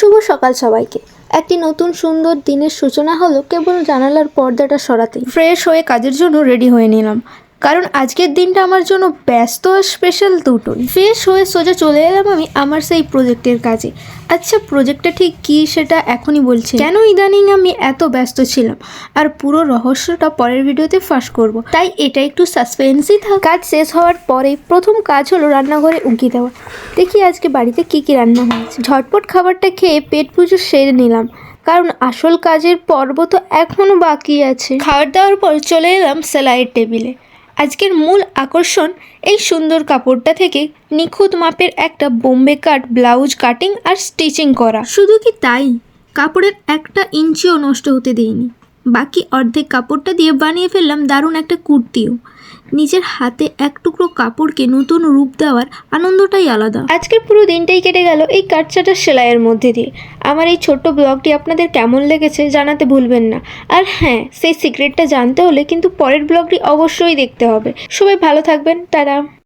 শুভ সকাল সবাইকে। একটি নতুন সুন্দর দিনের সূচনা হলো কেবল জানালার পর্দাটা সরাতেই। ফ্রেশ হয়ে কাজের জন্য রেডি হয়ে নিলাম, কারণ আজকের দিনটা আমার জন্য ব্যস্ত আর স্পেশাল দুটোই। ফ্রেশ হয়ে সোজা চলে এলাম আমি আমার সেই প্রজেক্টের কাজে। আচ্ছা, প্রজেক্টটা ঠিক কী সেটা এখনই বলছি। কেন ইদানিং আমি এত ব্যস্ত ছিলাম আর পুরো রহস্যটা পরের ভিডিওতে ফাঁস করব, তাই এটা একটু সাসপেন্সই থাক। কাজ শেষ হওয়ার পরে প্রথম কাজ হলো রান্নাঘরে উঁকি দেওয়া। দেখি আজকে বাড়িতে কী কী রান্না হয়েছে। ঝটপট খাবারটা খেয়ে পেট পুজো সেরে নিলাম, কারণ আসল কাজের পর্ব তো এখনও বাকি আছে। খাবার দাওয়ার পর চলে এলাম সেলাইয়ের টেবিলে। আজকের মূল আকর্ষণ এই সুন্দর কাপড়টা থেকে নিখুঁত মাপের একটা বোম্বে কাট ব্লাউজ কাটিং আর স্টিচিং করা। শুধু কি তাই, কাপড়ের একটা ইঞ্চিও নষ্ট হতে দেইনি। বাকি অর্ধেক কাপড়টা দিয়ে বানিয়ে ফেললাম দারুণ একটা কুর্তিও। নিজের হাতে এক টুকরো কাপড়কে নতুন রূপ দেওয়ার আনন্দটাই আলাদা। আজকের পুরো দিনটাই কেটে গেল এই কাটছাটা সেলাইয়ের মধ্যে দিয়ে। আমার এই ছোট্ট ব্লগটি আপনাদের কেমন লেগেছে জানাতে ভুলবেন না। আর হ্যাঁ, সেই সিক্রেটটা জানতে হলে কিন্তু পরের ব্লগটি অবশ্যই দেখতে হবে। সবাই ভালো থাকবেন, টাটা।